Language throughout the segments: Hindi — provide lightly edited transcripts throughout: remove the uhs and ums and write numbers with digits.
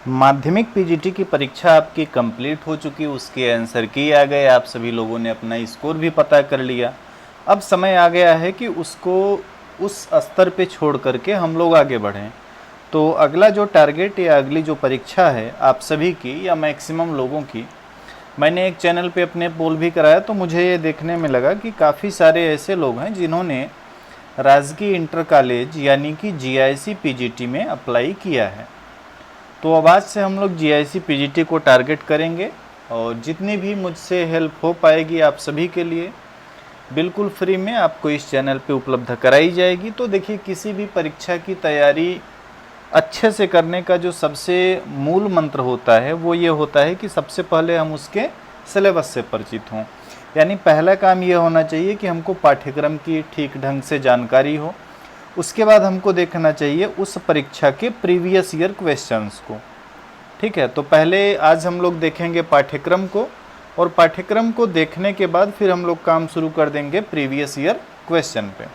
माध्यमिक पीजीटी की परीक्षा आपकी कंप्लीट हो चुकी, उसके आंसर की आ गए, आप सभी लोगों ने अपना स्कोर भी पता कर लिया। अब समय आ गया है कि उसको उस स्तर पे छोड़ करके हम लोग आगे बढ़ें। तो अगला जो टारगेट या अगली जो परीक्षा है आप सभी की या मैक्सिमम लोगों की, मैंने एक चैनल पे अपने पोल भी कराया तो मुझे ये देखने में लगा कि काफ़ी सारे ऐसे लोग हैं जिन्होंने राजकीय इंटर कॉलेज यानी कि जीआईसी पीजीटी में अप्लाई किया है। तो अब आज से हम लोग जीआईसी पीजीटी को टारगेट करेंगे और जितनी भी मुझसे हेल्प हो पाएगी आप सभी के लिए बिल्कुल फ्री में आपको इस चैनल पे उपलब्ध कराई जाएगी। तो देखिए, किसी भी परीक्षा की तैयारी अच्छे से करने का जो सबसे मूल मंत्र होता है वो ये होता है कि सबसे पहले हम उसके सिलेबस से परिचित हों। यानी पहला काम ये होना चाहिए कि हमको पाठ्यक्रम की ठीक ढंग से जानकारी हो। उसके बाद हमको देखना चाहिए उस परीक्षा के प्रीवियस ईयर क्वेश्चंस को। ठीक है, तो पहले आज हम लोग देखेंगे पाठ्यक्रम को, और पाठ्यक्रम को देखने के बाद फिर हम लोग काम शुरू कर देंगे प्रीवियस ईयर क्वेश्चन पे।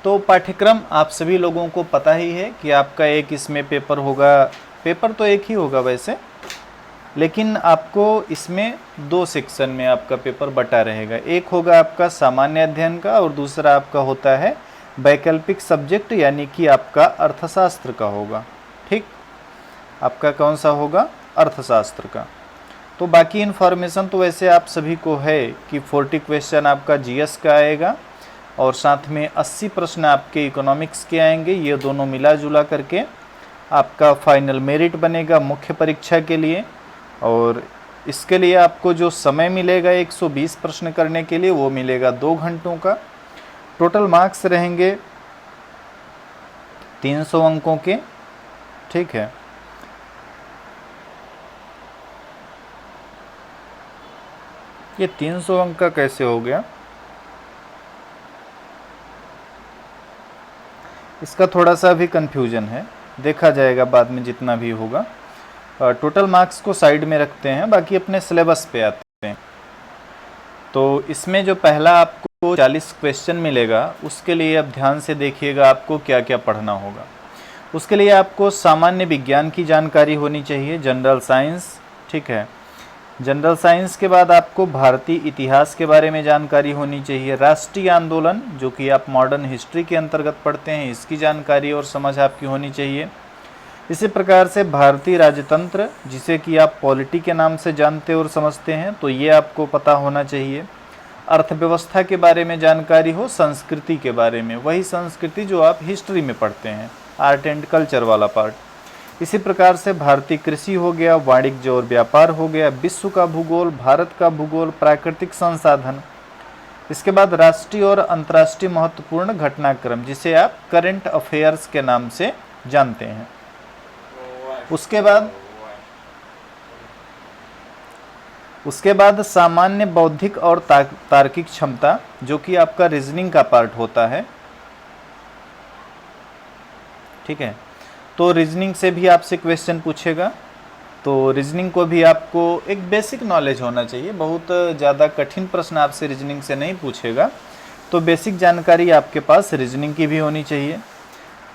तो पाठ्यक्रम आप सभी लोगों को पता ही है कि आपका एक इसमें पेपर होगा, पेपर तो एक ही होगा वैसे, लेकिन आपको इसमें दो सेक्शन में आपका पेपर बटा रहेगा। एक होगा आपका सामान्य अध्ययन का और दूसरा आपका होता है वैकल्पिक सब्जेक्ट यानी कि आपका अर्थशास्त्र का होगा। ठीक, आपका कौन सा होगा? अर्थशास्त्र का। तो बाकी इन्फॉर्मेशन तो वैसे आप सभी को है कि 40 क्वेश्चन आपका जीएस का आएगा और साथ में 80 प्रश्न आपके इकोनॉमिक्स के आएंगे। ये दोनों मिला जुला करके आपका फाइनल मेरिट बनेगा मुख्य परीक्षा के लिए। और इसके लिए आपको जो समय मिलेगा 120 प्रश्न करने के लिए वो मिलेगा 2 घंटों का। टोटल मार्क्स रहेंगे 300 अंकों के। ठीक है, ये 300 अंक का कैसे हो गया? इसका थोड़ा सा भी कंफ्यूजन है, देखा जाएगा बाद में जितना भी होगा। टोटल मार्क्स को साइड में रखते हैं, बाकी अपने सिलेबस पे आते हैं। तो इसमें जो पहला आपको 40 क्वेश्चन मिलेगा उसके लिए अब ध्यान से देखिएगा आपको क्या क्या पढ़ना होगा। उसके लिए आपको सामान्य विज्ञान की जानकारी होनी चाहिए, जनरल साइंस। ठीक है, जनरल साइंस के बाद आपको भारतीय इतिहास के बारे में जानकारी होनी चाहिए। राष्ट्रीय आंदोलन जो कि आप मॉडर्न हिस्ट्री के अंतर्गत पढ़ते हैं, इसकी जानकारी और समझ आपकी होनी चाहिए। इसी प्रकार से भारतीय राजतंत्र जिसे कि आप पॉलिटी के नाम से जानते और समझते हैं, तो ये आपको पता होना चाहिए। अर्थव्यवस्था के बारे में जानकारी हो, संस्कृति के बारे में, वही संस्कृति जो आप हिस्ट्री में पढ़ते हैं, आर्ट एंड कल्चर वाला पार्ट। इसी प्रकार से भारतीय कृषि हो गया, वाणिज्य और व्यापार हो गया, विश्व का भूगोल, भारत का भूगोल, प्राकृतिक संसाधन। इसके बाद राष्ट्रीय और अंतर्राष्ट्रीय महत्वपूर्ण घटनाक्रम जिसे आप करंट अफेयर्स के नाम से जानते हैं। उसके बाद सामान्य बौद्धिक और तार्किक क्षमता जो कि आपका रीजनिंग का पार्ट होता है। ठीक है, तो रीजनिंग से भी आपसे क्वेश्चन पूछेगा, तो रीजनिंग को भी आपको एक बेसिक नॉलेज होना चाहिए। बहुत ज़्यादा कठिन प्रश्न आपसे रीजनिंग से नहीं पूछेगा, तो बेसिक जानकारी आपके पास रीजनिंग की भी होनी चाहिए।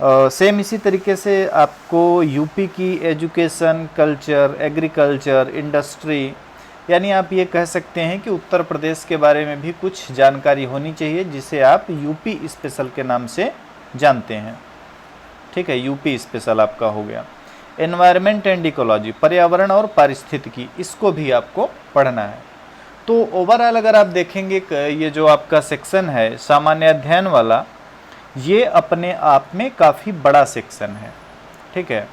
सेम इसी तरीके से आपको यूपी की एजुकेशन, कल्चर, एग्रीकल्चर, इंडस्ट्री, यानी आप ये कह सकते हैं कि उत्तर प्रदेश के बारे में भी कुछ जानकारी होनी चाहिए जिसे आप यूपी स्पेशल के नाम से जानते हैं। ठीक है, यूपी स्पेशल आपका हो गया। एनवायरनमेंट एंड इकोलॉजी, पर्यावरण और पारिस्थितिकी, इसको भी आपको पढ़ना है। तो ओवरऑल अगर आप देखेंगे ये जो आपका सेक्शन है सामान्य अध्ययन वाला, ये अपने आप में काफ़ी बड़ा सेक्शन है। ठीक है,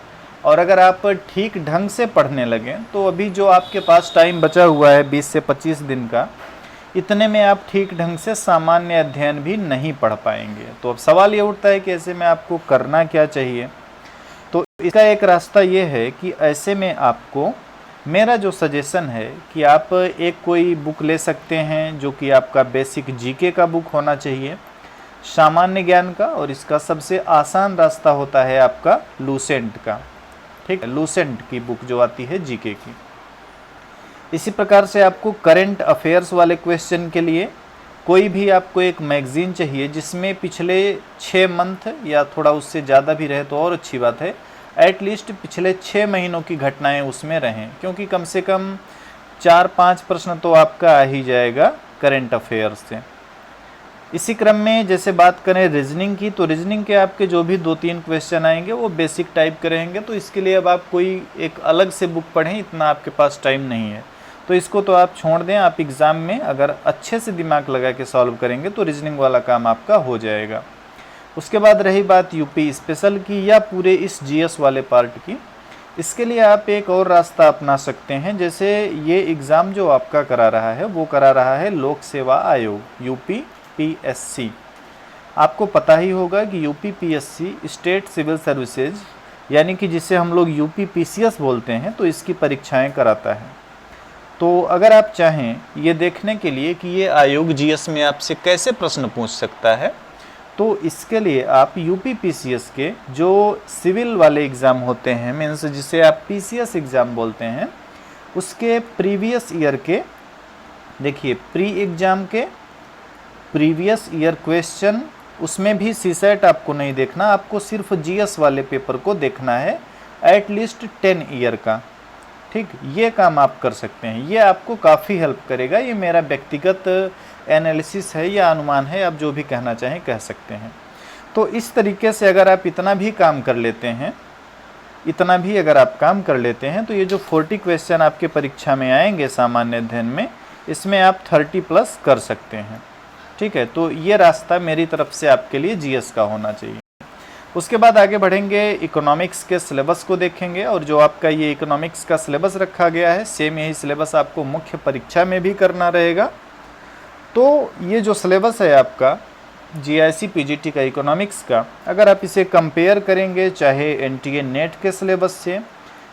और अगर आप ठीक ढंग से पढ़ने लगें तो अभी जो आपके पास टाइम बचा हुआ है 20 से 25 दिन का, इतने में आप ठीक ढंग से सामान्य अध्ययन भी नहीं पढ़ पाएंगे। तो अब सवाल ये उठता है कि ऐसे में आपको करना क्या चाहिए। तो इसका एक रास्ता ये है कि ऐसे में आपको मेरा जो सजेशन है कि आप एक कोई बुक ले सकते हैं जो कि आपका बेसिक जीके का बुक होना चाहिए, सामान्य ज्ञान का, और इसका सबसे आसान रास्ता होता है आपका लूसेंट का। ठीक है, लूसेंट की बुक जो आती है जीके की। इसी प्रकार से आपको करंट अफेयर्स वाले क्वेश्चन के लिए कोई भी आपको एक मैगजीन चाहिए जिसमें पिछले 6 मंथ या थोड़ा उससे ज़्यादा भी रहे तो और अच्छी बात है, एटलीस्ट पिछले 6 महीनों की घटनाएं उसमें रहें, क्योंकि कम से कम 4-5 प्रश्न तो आपका आ ही जाएगा करंट अफेयर्स से। इसी क्रम में जैसे बात करें रीजनिंग की, तो रीजनिंग के आपके जो भी 2-3 क्वेश्चन आएंगे वो बेसिक टाइप के रहेंगे, तो इसके लिए अब आप कोई एक अलग से बुक पढ़ें, इतना आपके पास टाइम नहीं है, तो इसको तो आप छोड़ दें। आप एग्ज़ाम में अगर अच्छे से दिमाग लगा के सॉल्व करेंगे तो रीजनिंग वाला काम आपका हो जाएगा। उसके बाद रही बात यूपी स्पेशल की या पूरे इस जीएस वाले पार्ट की, इसके लिए आप एक और रास्ता अपना सकते हैं। जैसे ये एग्ज़ाम जो आपका करा रहा है वो करा रहा है लोक सेवा आयोग यूपीपीएससी। आपको पता ही होगा कि यूपीपीएससी स्टेट सिविल सर्विसेज यानी कि जिसे हम लोग यूपीपीसीएस बोलते हैं, तो इसकी परीक्षाएं कराता है। तो अगर आप चाहें ये देखने के लिए कि ये आयोग जीएस में आपसे कैसे प्रश्न पूछ सकता है, तो इसके लिए आप यूपीपीसीएस के जो सिविल वाले एग्ज़ाम होते हैं, मीन्स जिसे आप पीसीएस एग्ज़ाम बोलते हैं, उसके प्रीवियस ईयर के, देखिए प्री एग्ज़ाम के प्रीवियस ईयर क्वेश्चन, उसमें भी सीसेट आपको नहीं देखना, आपको सिर्फ जीएस वाले पेपर को देखना है एटलीस्ट 10 ईयर का। ठीक, ये काम आप कर सकते हैं, ये आपको काफ़ी हेल्प करेगा। ये मेरा व्यक्तिगत एनालिसिस है या अनुमान है, आप जो भी कहना चाहें कह सकते हैं। तो इस तरीके से अगर आप इतना भी काम कर लेते हैं, इतना भी अगर आप काम कर लेते हैं, तो ये जो 40 क्वेश्चन आपके परीक्षा में आएंगे सामान्य अध्ययन में, इसमें आप 30+ कर सकते हैं। ठीक है, तो ये रास्ता मेरी तरफ से आपके लिए जीएस का होना चाहिए। उसके बाद आगे बढ़ेंगे, इकोनॉमिक्स के सिलेबस को देखेंगे, और जो आपका ये इकोनॉमिक्स का सिलेबस रखा गया है, सेम यही सिलेबस आपको मुख्य परीक्षा में भी करना रहेगा। तो ये जो सिलेबस है आपका जीआईसी पीजीटी का इकोनॉमिक्स का, अगर आप इसे कंपेयर करेंगे चाहे एनटीए नेट के सिलेबस से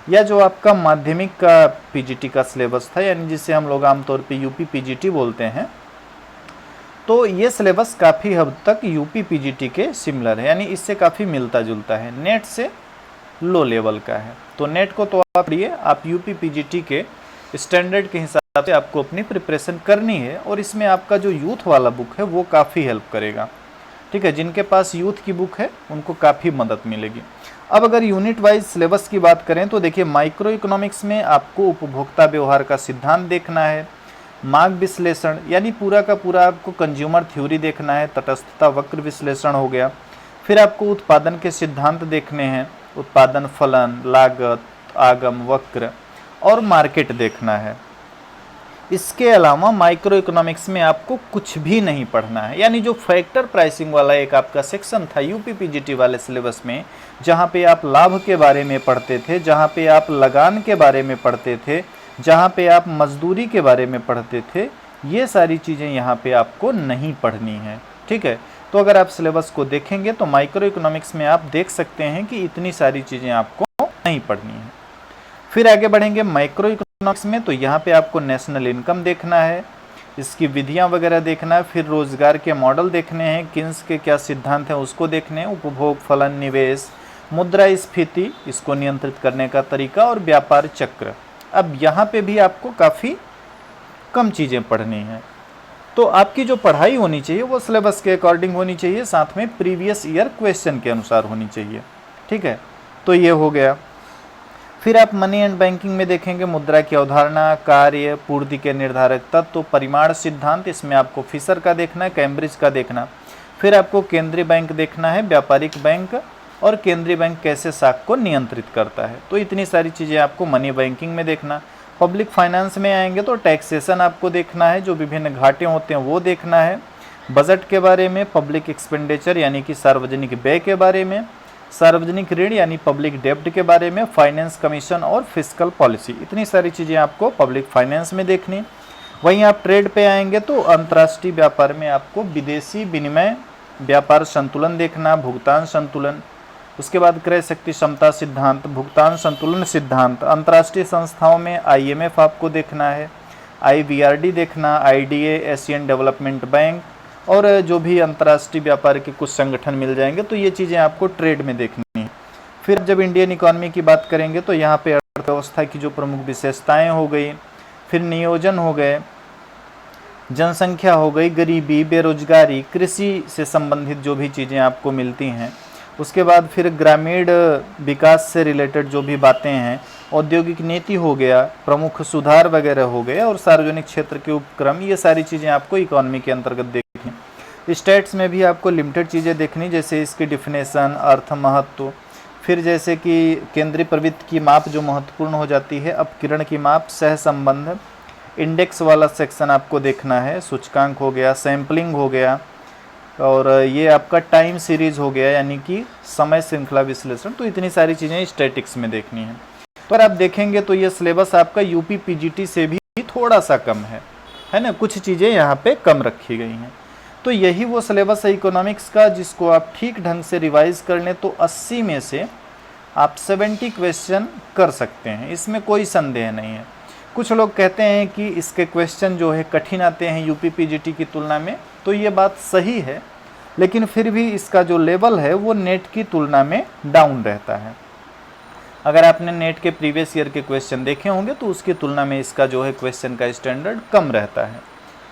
या जो आपका माध्यमिक का पीजीटी का सिलेबस था, यानी जिसे हम लोग आमतौर पे यूपी पीजीटी बोलते हैं, तो ये सिलेबस काफ़ी हद तक यूपी पीजीटी के सिमिलर है, यानी इससे काफ़ी मिलता जुलता है, नेट से लो लेवल का है। तो नेट को तो आप पढ़िए, आप यूपी पीजीटी के स्टैंडर्ड के हिसाब से आपको अपनी प्रिपरेशन करनी है, और इसमें आपका जो यूथ वाला बुक है वो काफ़ी हेल्प करेगा। ठीक है, जिनके पास यूथ की बुक है उनको काफ़ी मदद मिलेगी। अब अगर यूनिट वाइज सिलेबस की बात करें, तो देखिए माइक्रो इकोनॉमिक्स में आपको उपभोक्ता व्यवहार का सिद्धांत देखना है, मांग विश्लेषण यानी पूरा का पूरा आपको कंज्यूमर थ्योरी देखना है, तटस्थता वक्र विश्लेषण हो गया, फिर आपको उत्पादन के सिद्धांत देखने हैं, उत्पादन फलन, लागत, आगम वक्र और मार्केट देखना है। इसके अलावा माइक्रो इकोनॉमिक्स में आपको कुछ भी नहीं पढ़ना है, यानी जो फैक्टर प्राइसिंग वाला एक आपका सेक्शन था यूपी पीजीटी वाले सिलेबस में, जहाँ पे आप लाभ के बारे में पढ़ते थे, जहाँ पे आप लगान के बारे में पढ़ते थे, जहाँ पे आप मजदूरी के बारे में पढ़ते थे, ये सारी चीज़ें यहाँ पे आपको नहीं पढ़नी है। ठीक है, तो अगर आप सिलेबस को देखेंगे तो माइक्रो इकोनॉमिक्स में आप देख सकते हैं कि इतनी सारी चीज़ें आपको नहीं पढ़नी है। फिर आगे बढ़ेंगे माइक्रो इकोनॉमिक्स में, तो यहाँ पे आपको नेशनल इनकम देखना है, इसकी विधियाँ वगैरह देखना है, फिर रोजगार के मॉडल देखने हैं, किन्स के क्या सिद्धांत हैं उसको देखने हैं, उपभोग फलन, निवेश, मुद्रास्फीति, इसको नियंत्रित करने का तरीका और व्यापार चक्र। अब यहाँ पे भी आपको काफ़ी कम चीज़ें पढ़नी हैं, तो आपकी जो पढ़ाई होनी चाहिए वो सिलेबस के अकॉर्डिंग होनी चाहिए, साथ में प्रीवियस ईयर क्वेश्चन के अनुसार होनी चाहिए। ठीक है, तो ये हो गया। फिर आप मनी एंड बैंकिंग में देखेंगे मुद्रा की अवधारणा, कार्य, पूर्ति के निर्धारक तत्व, परिमाण सिद्धांत, इसमें आपको फिशर का देखना है, कैम्ब्रिज का देखना। फिर आपको केंद्रीय बैंक देखना है, व्यापारिक बैंक, और केंद्रीय बैंक कैसे साख को नियंत्रित करता है। तो इतनी सारी चीज़ें आपको मनी बैंकिंग में देखना। पब्लिक फाइनेंस में आएंगे तो टैक्सेशन आपको देखना है, जो विभिन्न घाटे होते हैं वो देखना है, बजट के बारे में, पब्लिक एक्सपेंडिचर यानी कि सार्वजनिक व्यय के बारे में, सार्वजनिक ऋण यानी पब्लिक डेब्ट के बारे में, फाइनेंस कमीशन और फिस्कल पॉलिसी, इतनी सारी चीज़ें आपको पब्लिक फाइनेंस में देखनी। वहीं आप ट्रेड पे आएंगे तो अंतर्राष्ट्रीय व्यापार में आपको विदेशी विनिमय व्यापार संतुलन देखना, भुगतान संतुलन, उसके बाद क्रय शक्ति क्षमता सिद्धांत, भुगतान संतुलन सिद्धांत, अंतर्राष्ट्रीय संस्थाओं में IMF आपको देखना है, IBRD देखना, IDA, एशियन डेवलपमेंट बैंक, और जो भी अंतर्राष्ट्रीय व्यापार के कुछ संगठन मिल जाएंगे, तो ये चीज़ें आपको ट्रेड में देखनी है। फिर जब इंडियन इकोनॉमी की बात करेंगे तो यहाँ पे अर्थव्यवस्था की जो प्रमुख विशेषताएं हो गई, फिर नियोजन हो गए, जनसंख्या हो गई, गरीबी, बेरोजगारी, कृषि से संबंधित जो भी चीज़ें आपको मिलती हैं, उसके बाद फिर ग्रामीण विकास से रिलेटेड जो भी बातें हैं, औद्योगिक नीति हो गया, प्रमुख सुधार वगैरह हो गया, और सार्वजनिक क्षेत्र के उपक्रम, ये सारी चीज़ें आपको इकोनॉमी के अंतर्गत देखनी। स्टेट्स में भी आपको लिमिटेड चीज़ें देखनी, जैसे इसकी डिफिनेशन, अर्थ, महत्व, फिर जैसे कि केंद्रीय प्रवृत्ति की माप जो महत्वपूर्ण हो जाती है, अपकिरण की माप, सह संबंध, इंडेक्स वाला सेक्शन आपको देखना है, सूचकांक हो गया, सैम्पलिंग हो गया, और ये आपका टाइम सीरीज हो गया, यानी कि समय श्रृंखला विश्लेषण। तो इतनी सारी चीज़ें स्टैटिक्स में देखनी है। पर आप देखेंगे तो ये सिलेबस आपका यूपी पीजीटी से भी थोड़ा सा कम है ना, कुछ चीज़ें यहाँ पे कम रखी गई हैं। तो यही वो सिलेबस है इकोनॉमिक्स का, जिसको आप ठीक ढंग से रिवाइज कर लें तो 80 में से आप 70 क्वेश्चन कर सकते हैं, इसमें कोई संदेह नहीं है। कुछ लोग कहते हैं कि इसके क्वेश्चन जो है कठिन आते हैं यूपी पीजीटी की तुलना में, तो ये बात सही है, लेकिन फिर भी इसका जो लेवल है वो नेट की तुलना में डाउन रहता है। अगर आपने नेट के प्रीवियस ईयर के क्वेश्चन देखे होंगे तो उसकी तुलना में इसका जो है क्वेश्चन का स्टैंडर्ड कम रहता है।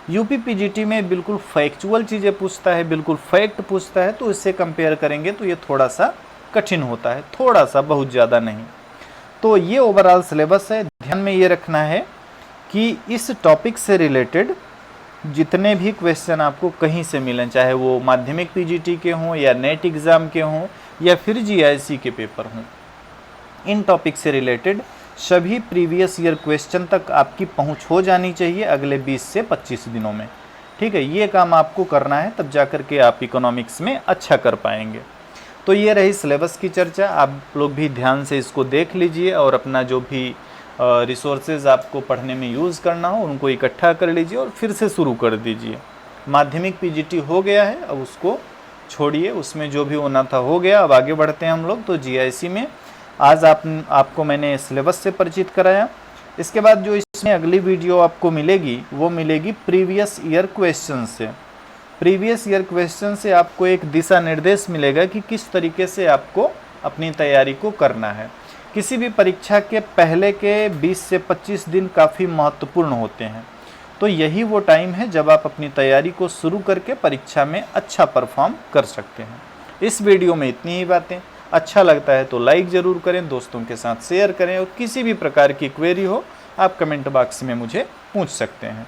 यूपी पीजीटी में बिल्कुल फैक्चुअल चीज़ें पूछता है, बिल्कुल फैक्ट पूछता है, तो इससे कंपेयर करेंगे तो ये थोड़ा सा कठिन होता है, थोड़ा सा, बहुत ज़्यादा नहीं। तो ये ओवरऑल सिलेबस है। ध्यान में ये रखना है कि इस टॉपिक से रिलेटेड जितने भी क्वेश्चन आपको कहीं से मिलें, चाहे वो माध्यमिक पीजीटी के हों या नेट एग्ज़ाम के हों या फिर जीआईसी के पेपर हों, इन टॉपिक से रिलेटेड सभी प्रीवियस ईयर क्वेश्चन तक आपकी पहुंच हो जानी चाहिए अगले 20 से 25 दिनों में। ठीक है, ये काम आपको करना है, तब जा कर के आप इकोनॉमिक्स में अच्छा कर पाएंगे। तो ये रही सिलेबस की चर्चा। आप लोग भी ध्यान से इसको देख लीजिए और अपना जो भी रिसोर्सेज आपको पढ़ने में यूज़ करना हो उनको इकट्ठा कर लीजिए और फिर से शुरू कर दीजिए। माध्यमिक पीजीटी हो गया है, अब उसको छोड़िए, उसमें जो भी होना था हो गया, अब आगे बढ़ते हैं हम लोग। तो जीआईसी में आज आपको मैंने सिलेबस से परिचित कराया। इसके बाद जो इसमें अगली वीडियो आपको मिलेगी वो मिलेगी प्रीवियस ईयर क्वेश्चन से। प्रीवियस ईयर क्वेश्चन से आपको एक दिशा निर्देश मिलेगा कि किस तरीके से आपको अपनी तैयारी को करना है। किसी भी परीक्षा के पहले के 20 से 25 दिन काफ़ी महत्वपूर्ण होते हैं, तो यही वो टाइम है जब आप अपनी तैयारी को शुरू करके परीक्षा में अच्छा परफॉर्म कर सकते हैं। इस वीडियो में इतनी ही बातें। अच्छा लगता है तो लाइक ज़रूर करें, दोस्तों के साथ शेयर करें, और किसी भी प्रकार की क्वेरी हो आप कमेंट बॉक्स में मुझे पूछ सकते हैं।